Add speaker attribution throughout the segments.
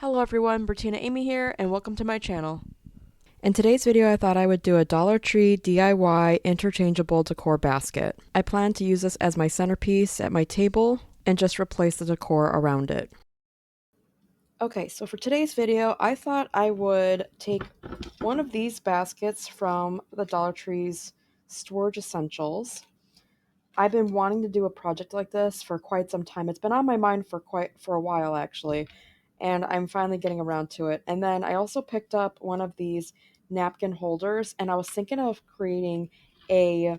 Speaker 1: Hello everyone, Bertina Amy here, and welcome to my channel. In today's video, I thought I would do a Dollar Tree DIY interchangeable decor basket. I plan to use this as my centerpiece at my table and just replace the decor around it. Okay, so for today's video, I thought I would take one of these baskets from the Dollar Tree's Storage Essentials. I've been wanting to do a project like this for quite some time. It's been on my mind for a while actually, and I'm finally getting around to it. And then I also picked up one of these napkin holders, and I was thinking of creating a,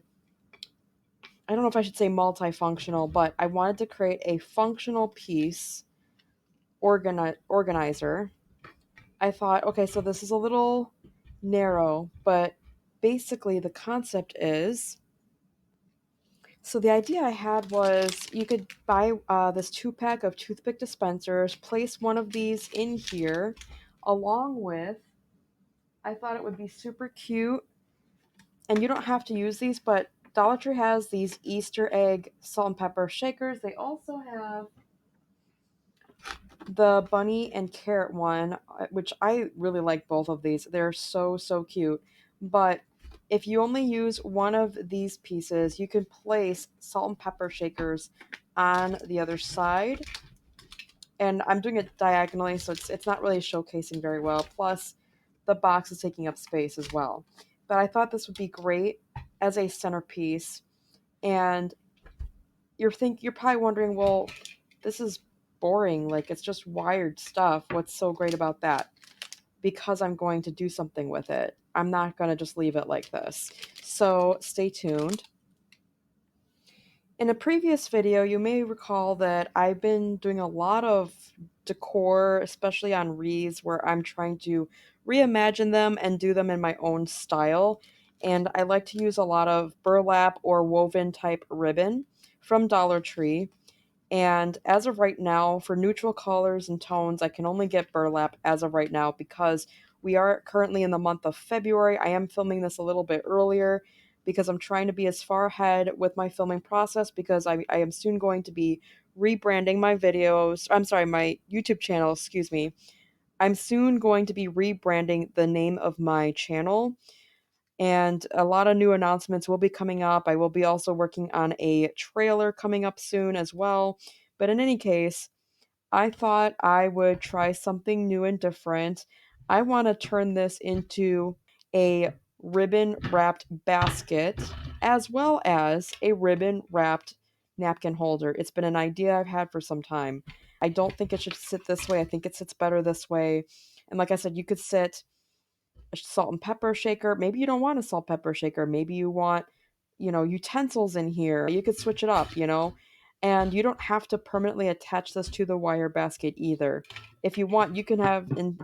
Speaker 1: I don't know if I should say multifunctional, but I wanted to create a functional piece organizer. I thought, okay, so this is a little narrow, but basically the concept is, so the idea I had was you could buy this 2-pack of toothpick dispensers, place one of these in here, along with, I thought it would be super cute, and you don't have to use these, but Dollar Tree has these Easter egg salt and pepper shakers. They also have the bunny and carrot one, which I really like both of these. They're so, so cute. But if you only use one of these pieces, you can place salt and pepper shakers on the other side. And I'm doing it diagonally, so it's not really showcasing very well. Plus, the box is taking up space as well. But I thought this would be great as a centerpiece. And you're probably wondering, well, this is boring. Like, it's just wired stuff. What's so great about that? Because I'm going to do something with it. I'm not going to just leave it like this. So stay tuned. In a previous video, you may recall that I've been doing a lot of decor, especially on wreaths, where I'm trying to reimagine them and do them in my own style. And I like to use a lot of burlap or woven type ribbon from Dollar Tree. And as of right now, for neutral colors and tones, I can only get burlap as of right now because we are currently in the month of February. I am filming this a little bit earlier because I'm trying to be as far ahead with my filming process because I am soon going to be rebranding my videos. I'm sorry, my YouTube channel, excuse me. I'm soon going to be rebranding the name of my channel, and a lot of new announcements will be coming up. I will be also working on a trailer coming up soon as well. But in any case, I thought I would try something new and different. I want to turn this into a ribbon wrapped basket as well as a ribbon wrapped napkin holder. It's been an idea I've had for some time. I don't think it should sit this way. I think it sits better this way. And like I said, you could sit a salt and pepper shaker. Maybe you don't want a salt pepper shaker. Maybe you want, utensils in here. You could switch it up. And you don't have to permanently attach this to the wire basket either. If you want, you can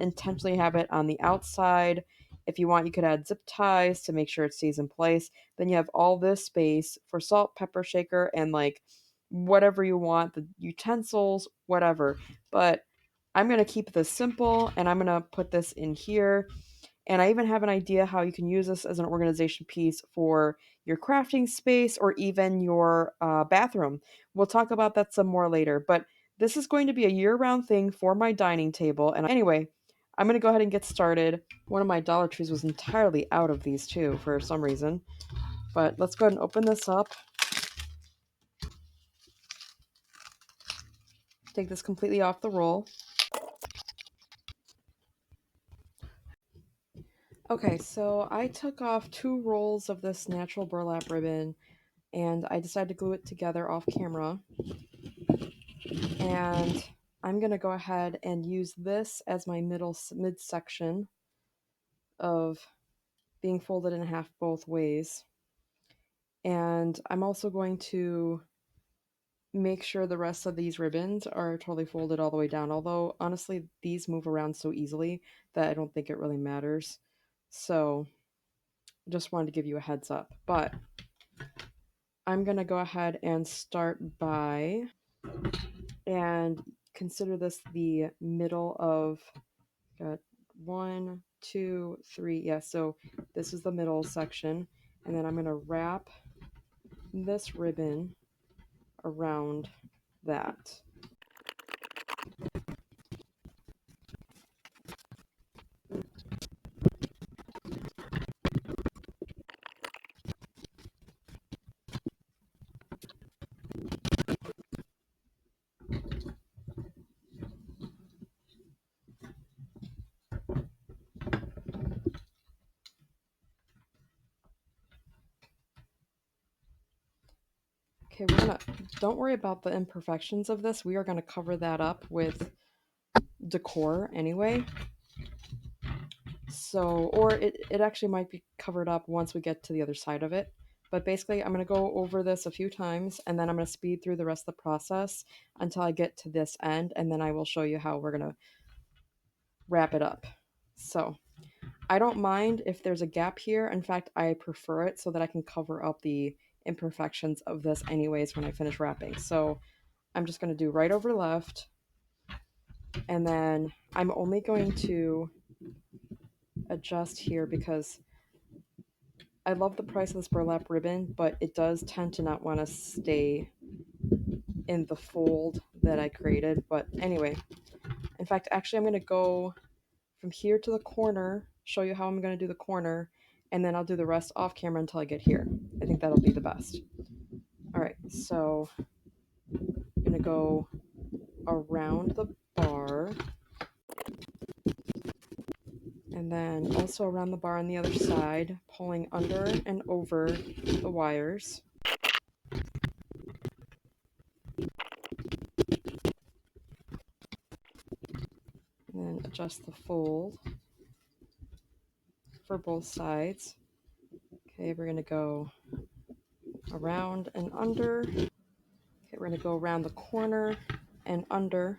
Speaker 1: intentionally have it on the outside. If you want, you could add zip ties to make sure it stays in place. Then you have all this space for salt, pepper shaker, and like whatever you want, the utensils, whatever. But I'm going to keep this simple and I'm going to put this in here. And I even have an idea how you can use this as an organization piece for your crafting space or even your bathroom. We'll talk about that some more later. But this is going to be a year-round thing for my dining table. And anyway, I'm going to go ahead and get started. One of my Dollar Trees was entirely out of these too for some reason. But let's go ahead and open this up. Take this completely off the roll. Okay, so I took off 2 rolls of this natural burlap ribbon and I decided to glue it together off camera. And I'm going to go ahead and use this as my midsection of being folded in half both ways. And I'm also going to make sure the rest of these ribbons are totally folded all the way down, although honestly these move around so easily that I don't think it really matters. So just wanted to give you a heads up. But I'm going to go ahead and start by and consider this the middle of, got 1, 2, 3. Yeah, so this is the middle section. And then I'm going to wrap this ribbon around that. Okay, don't worry about the imperfections of this. We are gonna cover that up with decor anyway. So, or it actually might be covered up once we get to the other side of it. But basically, I'm going to go over this a few times and then I'm going to speed through the rest of the process until I get to this end, and then I will show you how we're going to wrap it up. So, I don't mind if there's a gap here. In fact, I prefer it so that I can cover up the imperfections of this anyways when I finish wrapping. So, I'm just going to do right over left, and then I'm only going to adjust here because I love the price of this burlap ribbon, but it does tend to not want to stay in the fold that I created. But anyway, in fact, actually, I'm going to go from here to the corner, show you how I'm going to do the corner, and then I'll do the rest off camera until I get here. I think that'll be the best. All right, so I'm going to go around the bar, and then also around the bar on the other side, pulling under and over the wires. And then adjust the fold for both sides. Okay, we're going to go around and under. Okay, we're going to go around the corner and under.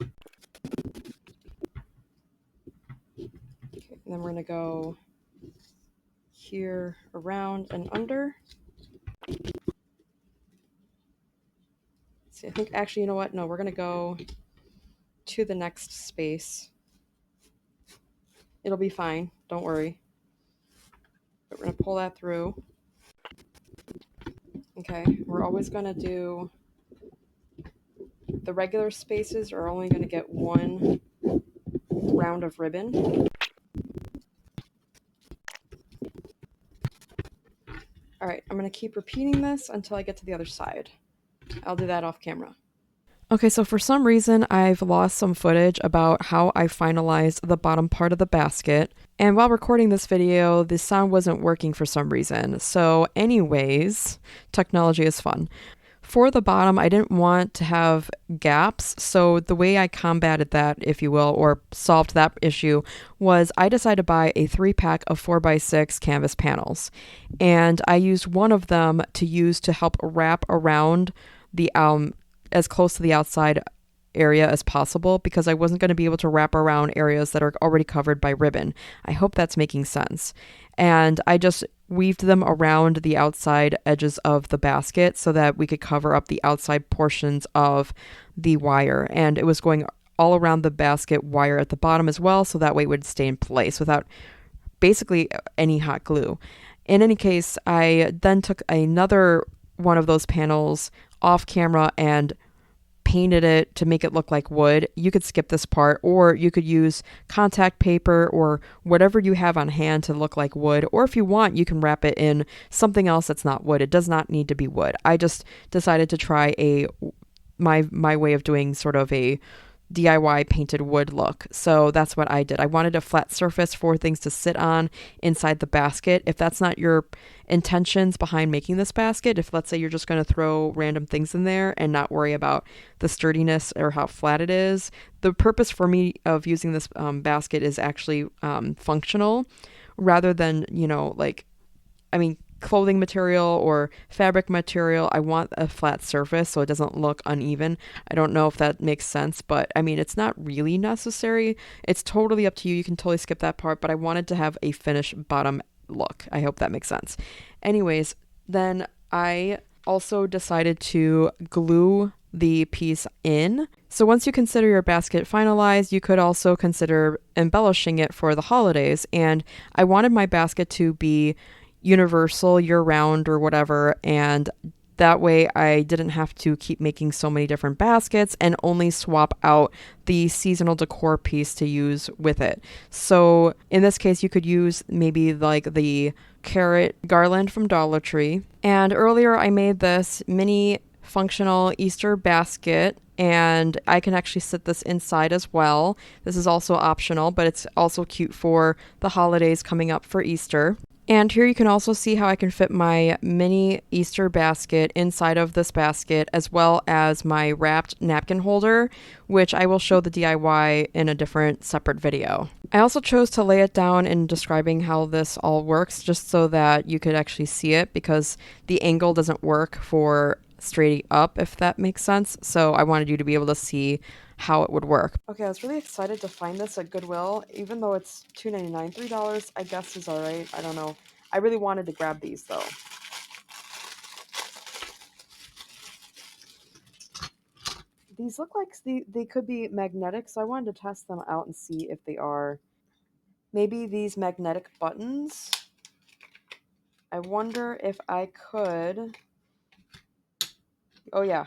Speaker 1: Okay, and then we're going to go here around and under. See, I think actually, you know what? No, we're going to go to the next space. It'll be fine. Don't worry. But we're going to pull that through. Okay, we're always going to do the regular spaces are only going to get one round of ribbon. All right, I'm going to keep repeating this until I get to the other side. I'll do that off camera. Okay, so for some reason, I've lost some footage about how I finalized the bottom part of the basket. And while recording this video, the sound wasn't working for some reason. So anyways, technology is fun. For the bottom, I didn't want to have gaps, so the way I combated that, if you will, or solved that issue, was I decided to buy a 3-pack of 4x6 canvas panels. And I used one of them to use to help wrap around the as close to the outside area as possible, because I wasn't going to be able to wrap around areas that are already covered by ribbon. I hope that's making sense. And I just weaved them around the outside edges of the basket so that we could cover up the outside portions of the wire. And it was going all around the basket wire at the bottom as well, so that way it would stay in place without basically any hot glue. In any case, I then took another one of those panels off camera and painted it to make it look like wood. You could skip this part, or you could use contact paper or whatever you have on hand to look like wood, or if you want, you can wrap it in something else that's not wood. It does not need to be wood. I just decided to try my way of doing sort of a DIY painted wood look. So that's what I did. I wanted a flat surface for things to sit on inside the basket. If that's not your intentions behind making this basket, if let's say you're just going to throw random things in there and not worry about the sturdiness or how flat it is, the purpose for me of using this basket is actually functional rather than, clothing material or fabric material. I want a flat surface so it doesn't look uneven. I don't know if that makes sense, but it's not really necessary. It's totally up to you. You can totally skip that part, but I wanted to have a finished bottom look. I hope that makes sense. Anyways, then I also decided to glue the piece in. So once you consider your basket finalized, you could also consider embellishing it for the holidays. And I wanted my basket to be universal year-round or whatever, and that way I didn't have to keep making so many different baskets and only swap out the seasonal decor piece to use with it. So in this case, you could use maybe like the carrot garland from Dollar Tree. And earlier I made this mini functional Easter basket, and I can actually sit this inside as well. This is also optional, but it's also cute for the holidays coming up for Easter. And here you can also see how I can fit my mini Easter basket inside of this basket, as well as my wrapped napkin holder, which I will show the DIY in a different separate video. I also chose to lay it down in describing how this all works just so that you could actually see it, because the angle doesn't work for straight up, if that makes sense. So I wanted you to be able to see how it would work. Okay, I was really excited to find this at Goodwill, even though it's $2.99. $3 I guess is alright. I don't know. I really wanted to grab these though. These look like they could be magnetic, so I wanted to test them out and see if they are. Maybe these magnetic buttons. I wonder if I could. Oh yeah.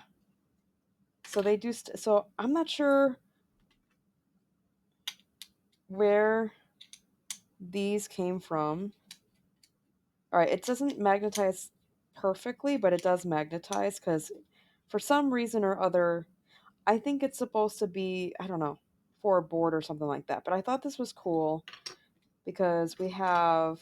Speaker 1: So they do. So I'm not sure where these came from. All right, it doesn't magnetize perfectly, but it does magnetize because for some reason or other, I think it's supposed to be, I don't know, for a board or something like that. But I thought this was cool because we have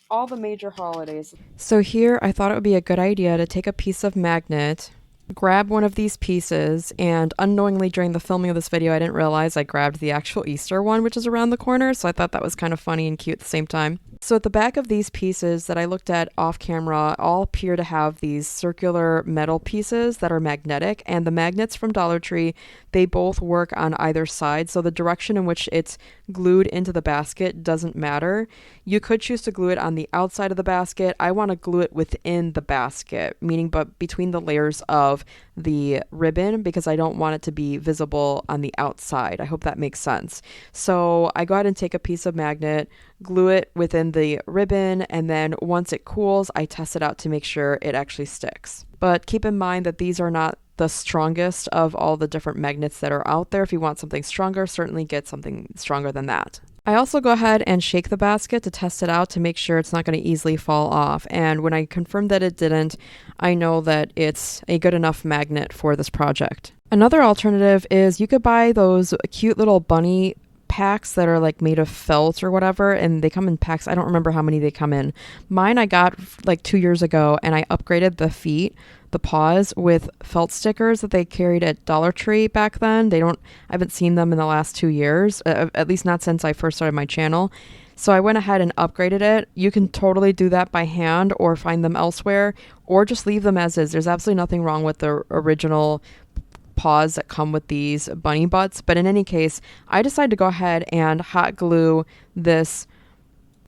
Speaker 1: all the major holidays. So here I thought it would be a good idea to take a piece of magnet, grab one of these pieces, and unknowingly during the filming of this video I didn't realize I grabbed the actual Easter one, which is around the corner, so I thought that was kind of funny and cute at the same time. So at the back of these pieces that I looked at off camera all appear to have these circular metal pieces that are magnetic, and the magnets from Dollar Tree, they both work on either side, so the direction in which it's glued into the basket doesn't matter. You could choose to glue it on the outside of the basket. I want to glue it within the basket, meaning but between the layers of the ribbon, because I don't want it to be visible on the outside. I hope that makes sense. So I go ahead and take a piece of magnet, glue it within the ribbon, and then once it cools, I test it out to make sure it actually sticks. But keep in mind that these are not the strongest of all the different magnets that are out there. If you want something stronger, certainly get something stronger than that. I also go ahead and shake the basket to test it out to make sure it's not going to easily fall off. And when I confirmed that it didn't, I know that it's a good enough magnet for this project. Another alternative is you could buy those cute little bunny packs that are like made of felt or whatever, and they come in packs. I don't remember how many they come in. Mine I got like 2 years ago, and I upgraded the paws with felt stickers that they carried at Dollar Tree back then. I haven't seen them in the last 2 years, at least not since I first started my channel. So I went ahead and upgraded it. You can totally do that by hand or find them elsewhere, or just leave them as is. There's absolutely nothing wrong with the original paws that come with these bunny butts. But in any case, I decided to go ahead and hot glue this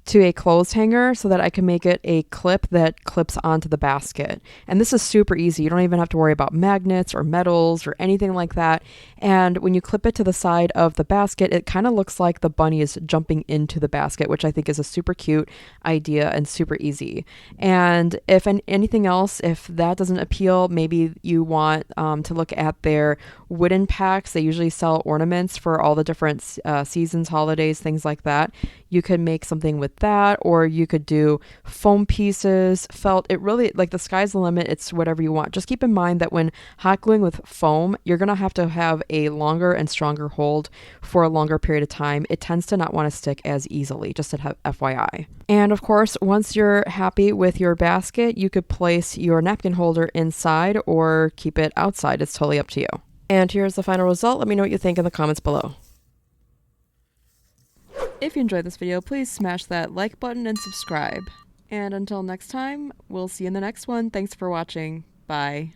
Speaker 1: to a clothes hanger so that I can make it a clip that clips onto the basket. And this is super easy. You don't even have to worry about magnets or metals or anything like that. And when you clip it to the side of the basket, it kind of looks like the bunny is jumping into the basket, which I think is a super cute idea and super easy. And if anything else, if that doesn't appeal, maybe you want to look at their wooden packs. They usually sell ornaments for all the different seasons, holidays, things like that. You could make something with that, or you could do foam pieces, felt. It really, like, the sky's the limit. It's whatever you want. Just keep in mind that when hot gluing with foam, you're going to have a longer and stronger hold for a longer period of time. It tends to not want to stick as easily, just to have FYI. And of course, once you're happy with your basket, you could place your napkin holder inside or keep it outside. It's totally up to you. And here's the final result. Let me know what you think in the comments below. If you enjoyed this video, please smash that like button and subscribe. And until next time, we'll see you in the next one. Thanks for watching. Bye.